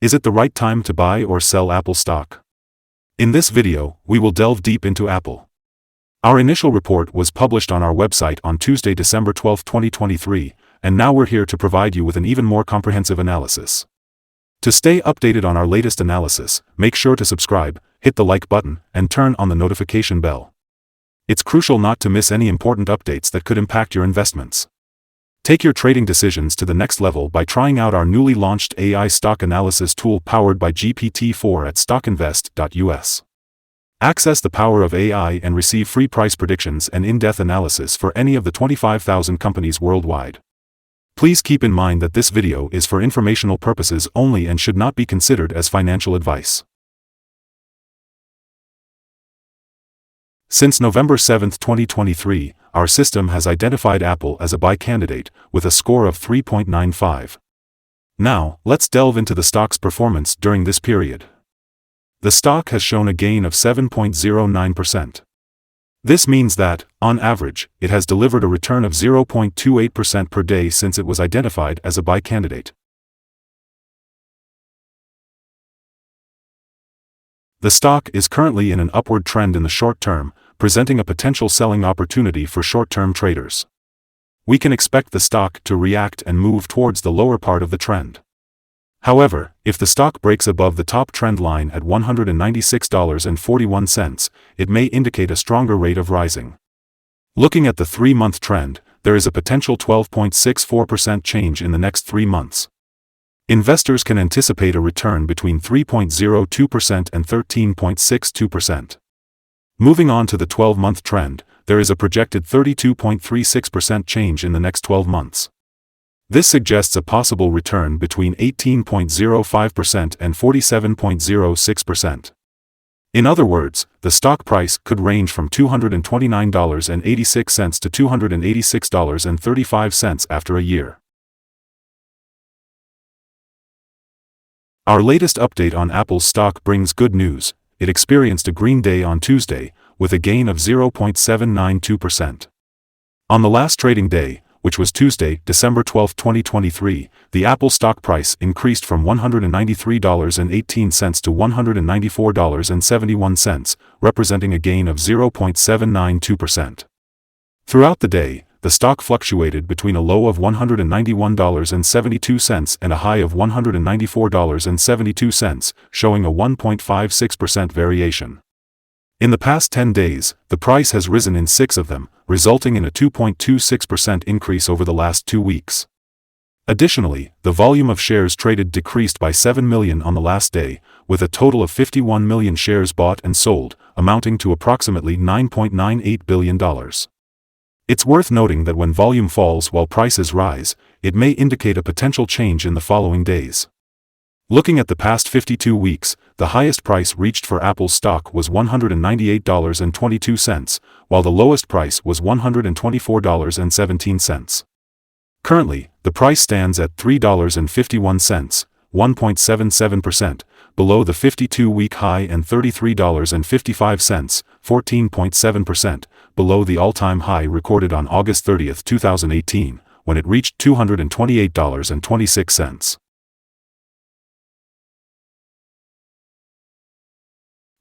Is it the right time to buy or sell Apple stock? In this video, we will delve deep into Apple. Our initial report was published on our website on Tuesday, December 12, 2023, and now we're here to provide you with an even more comprehensive analysis. To stay updated on our latest analysis, make sure to subscribe, hit the like button, and turn on the notification bell. It's crucial not to miss any important updates that could impact your investments. Take your trading decisions to the next level by trying out our newly launched AI stock analysis tool powered by GPT-4 at StockInvest.us. Access the power of AI and receive free price predictions and in-depth analysis for any of the 25,000 companies worldwide. Please keep in mind that this video is for informational purposes only and should not be considered as financial advice. Since November 7, 2023, our system has identified Apple as a buy candidate, with a score of 3.95. Now, let's delve into the stock's performance during this period. The stock has shown a gain of 7.09%. This means that, on average, it has delivered a return of 0.28% per day since it was identified as a buy candidate. The stock is currently in an upward trend in the short term, presenting a potential selling opportunity for short-term traders. We can expect the stock to react and move towards the lower part of the trend. However, if the stock breaks above the top trend line at $196.41, it may indicate a stronger rate of rising. Looking at the 3-month trend, there is a potential 12.64% change in the next 3 months. Investors can anticipate a return between 3.02% and 13.62%. Moving on to the 12-month trend, there is a projected 32.36% change in the next 12 months. This suggests a possible return between 18.05% and 47.06%. In other words, the stock price could range from $229.86 to $286.35 after a year. Our latest update on Apple's stock brings good news. It experienced a green day on Tuesday, with a gain of 0.792%. On the last trading day, which was Tuesday, December 12, 2023, the Apple stock price increased from $193.18 to $194.71, representing a gain of 0.792%. Throughout the day, the stock fluctuated between a low of $191.72 and a high of $194.72, showing a 1.56% variation. In the past 10 days, the price has risen in 6 of them, resulting in a 2.26% increase over the last 2 weeks. Additionally, the volume of shares traded decreased by 7 million on the last day, with a total of 51 million shares bought and sold, amounting to approximately $9.98 billion. It's worth noting that when volume falls while prices rise, it may indicate a potential change in the following days. Looking at the past 52 weeks, the highest price reached for Apple's stock was $198.22, while the lowest price was $124.17. Currently, the price stands at $3.51, 1.77%, below the 52-week high, and $33.55, 14.7%, below the all-time high recorded on August 30, 2018, when it reached $228.26.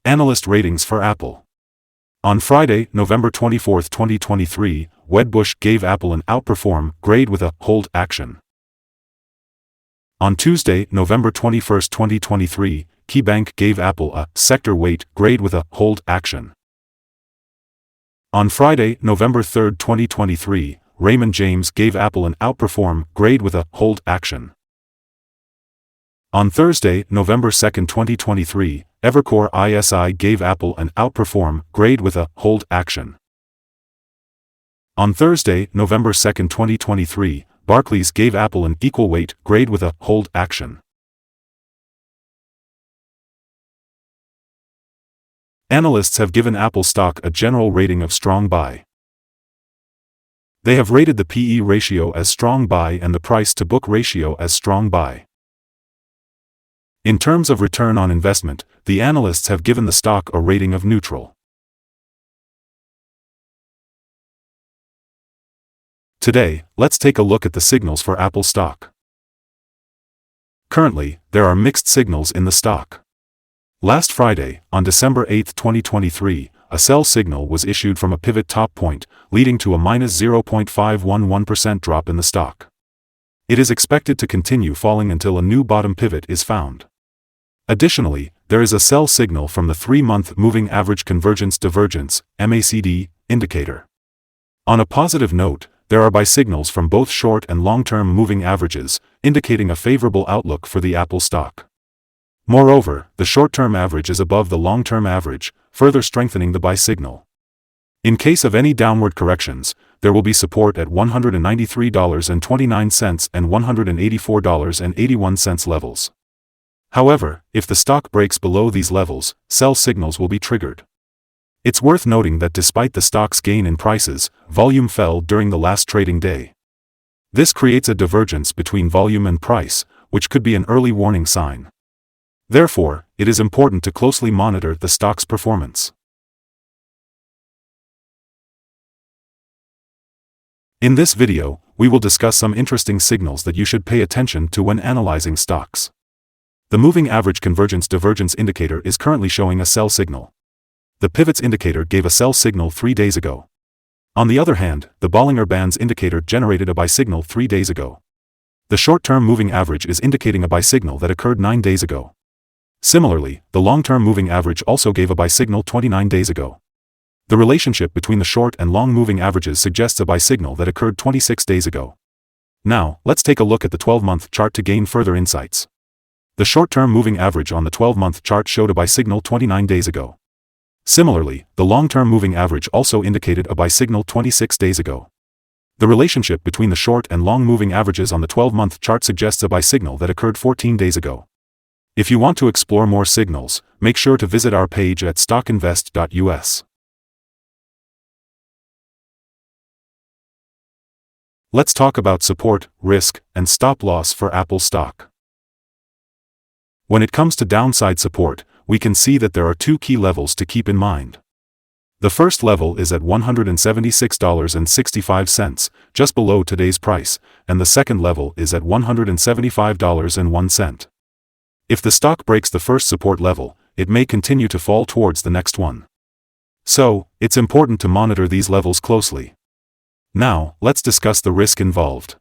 Analyst ratings for Apple. On Friday, November 24, 2023, Wedbush gave Apple an outperform grade with a hold action. On Tuesday, November 21, 2023, KeyBank gave Apple a sector weight grade with a hold action. On Friday, November 3, 2023, Raymond James gave Apple an outperform grade with a hold action. On Thursday, November 2, 2023, Evercore ISI gave Apple an outperform grade with a hold action. On Thursday, November 2, 2023, Barclays gave Apple an equal weight grade with a hold action. Analysts have given Apple stock a general rating of strong buy. They have rated the PE ratio as strong buy and the price-to-book ratio as strong buy. In terms of return on investment, the analysts have given the stock a rating of neutral. Today, let's take a look at the signals for Apple stock. Currently, there are mixed signals in the stock. Last Friday, on December 8, 2023, a sell signal was issued from a pivot top point, leading to a minus 0.511% drop in the stock. It is expected to continue falling until a new bottom pivot is found. Additionally, there is a sell signal from the 3-month Moving Average Convergence Divergence (MACD) indicator. On a positive note, there are buy signals from both short and long-term moving averages, indicating a favorable outlook for the Apple stock. Moreover, the short-term average is above the long-term average, further strengthening the buy signal. In case of any downward corrections, there will be support at $193.29 and $184.81 levels. However, if the stock breaks below these levels, sell signals will be triggered. It's worth noting that despite the stock's gain in prices, volume fell during the last trading day. This creates a divergence between volume and price, which could be an early warning sign. Therefore, it is important to closely monitor the stock's performance. In this video, we will discuss some interesting signals that you should pay attention to when analyzing stocks. The Moving Average Convergence Divergence indicator is currently showing a sell signal. The Pivots indicator gave a sell signal 3 days ago. On the other hand, the Bollinger Bands indicator generated a buy signal 3 days ago. The short-term moving average is indicating a buy signal that occurred 9 days ago. Similarly, the long-term moving average also gave a buy signal 29 days ago. The relationship between the short and long moving averages suggests a buy signal that occurred 26 days ago. Now, let's take a look at the 12-month chart to gain further insights. The short-term moving average on the 12-month chart showed a buy signal 29 days ago. Similarly, the long-term moving average also indicated a buy signal 26 days ago. The relationship between the short and long moving averages on the 12-month chart suggests a buy signal that occurred 14 days ago. If you want to explore more signals, make sure to visit our page at StockInvest.us. Let's talk about support, risk, and stop loss for Apple stock. When it comes to downside support, we can see that there are 2 key levels to keep in mind. The first level is at $176.65, just below today's price, and the second level is at $175.01. If the stock breaks the first support level, it may continue to fall towards the next one. So, it's important to monitor these levels closely. Now, let's discuss the risk involved.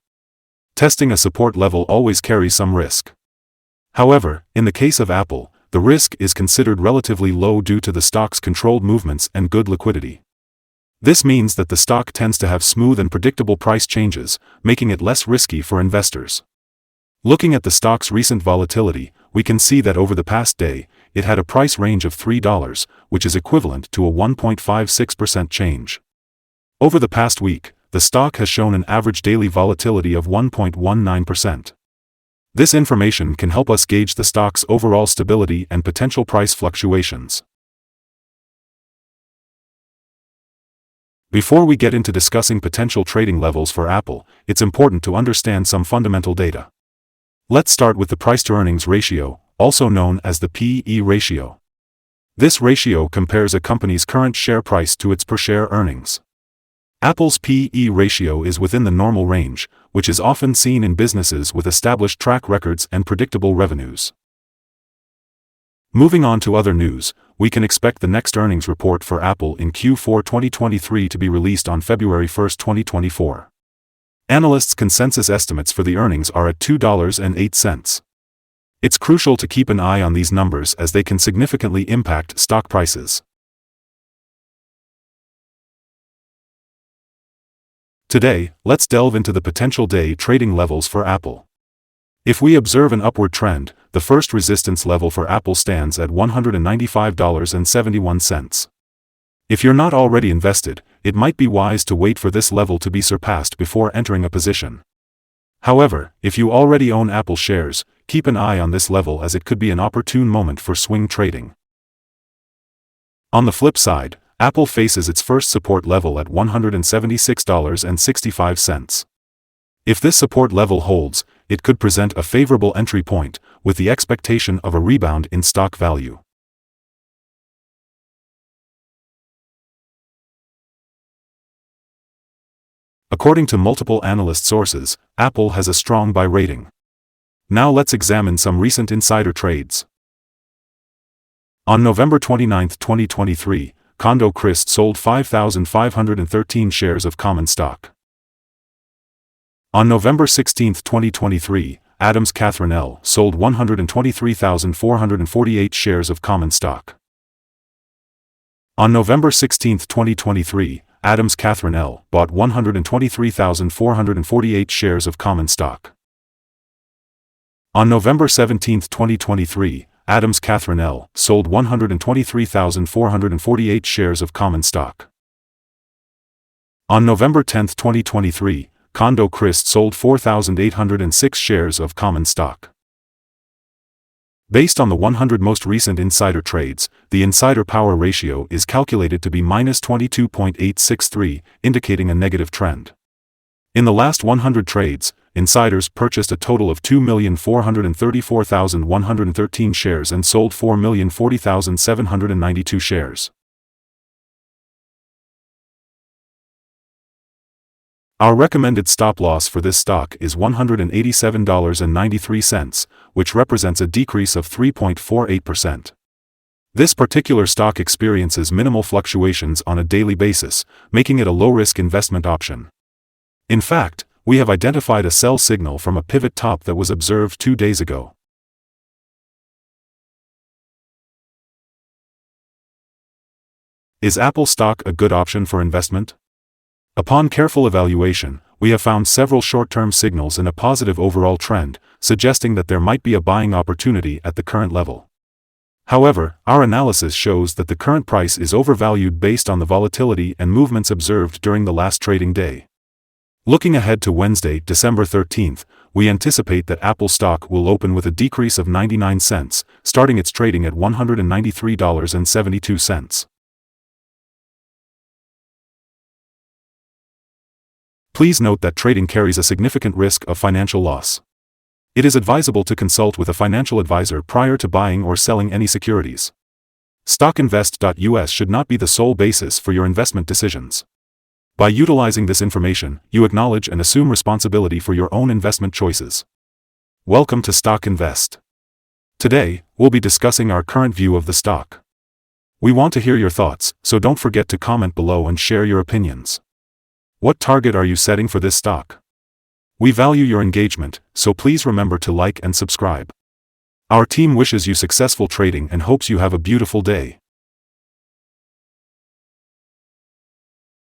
Testing a support level always carries some risk. However, in the case of Apple, the risk is considered relatively low due to the stock's controlled movements and good liquidity. This means that the stock tends to have smooth and predictable price changes, making it less risky for investors. Looking at the stock's recent volatility, we can see that over the past day, it had a price range of $3, which is equivalent to a 1.56% change. Over the past week, the stock has shown an average daily volatility of 1.19%. This information can help us gauge the stock's overall stability and potential price fluctuations. Before we get into discussing potential trading levels for Apple, it's important to understand some fundamental data. Let's start with the price-to-earnings ratio, also known as the P/E ratio. This ratio compares a company's current share price to its per-share earnings. Apple's P/E ratio is within the normal range, which is often seen in businesses with established track records and predictable revenues. Moving on to other news, we can expect the next earnings report for Apple in Q4 2023 to be released on February 1, 2024. Analysts' consensus estimates for the earnings are at $2.08. It's crucial to keep an eye on these numbers as they can significantly impact stock prices. Today, let's delve into the potential day trading levels for Apple. If we observe an upward trend, the first resistance level for Apple stands at $195.71. If you're not already invested, it might be wise to wait for this level to be surpassed before entering a position. However, if you already own Apple shares, keep an eye on this level as it could be an opportune moment for swing trading. On the flip side, Apple faces its first support level at $176.65. If this support level holds, it could present a favorable entry point, with the expectation of a rebound in stock value. According to multiple analyst sources, Apple has a strong buy rating. Now let's examine some recent insider trades. On November 29, 2023, Condo Christ sold 5,513 shares of common stock. On November 16, 2023, Adams Catherine L. sold 123,448 shares of common stock. On November 16, 2023, Adams Catherine L. bought 123,448 shares of common stock. On November 17, 2023, Adams Catherine L. sold 123,448 shares of common stock. On November 10, 2023, Condo Christ sold 4,806 shares of common stock. Based on the 100 most recent insider trades, the insider power ratio is calculated to be -22.863, indicating a negative trend. In the last 100 trades, insiders purchased a total of 2,434,113 shares and sold 4,040,792 shares. Our recommended stop loss for this stock is $187.93, which represents a decrease of 3.48%. This particular stock experiences minimal fluctuations on a daily basis, making it a low-risk investment option. In fact, we have identified a sell signal from a pivot top that was observed 2 days ago. Is Apple stock a good option for investment? Upon careful evaluation, we have found several short-term signals in a positive overall trend, suggesting that there might be a buying opportunity at the current level. However, our analysis shows that the current price is overvalued based on the volatility and movements observed during the last trading day. Looking ahead to Wednesday, December 13th, we anticipate that Apple stock will open with a decrease of 99 cents, starting its trading at $193.72. Please note that trading carries a significant risk of financial loss. It is advisable to consult with a financial advisor prior to buying or selling any securities. StockInvest.us should not be the sole basis for your investment decisions. By utilizing this information, you acknowledge and assume responsibility for your own investment choices. Welcome to Stock Invest. Today, we'll be discussing our current view of the stock. We want to hear your thoughts, so don't forget to comment below and share your opinions. What target are you setting for this stock? We value your engagement, so please remember to like and subscribe. Our team wishes you successful trading and hopes you have a beautiful day.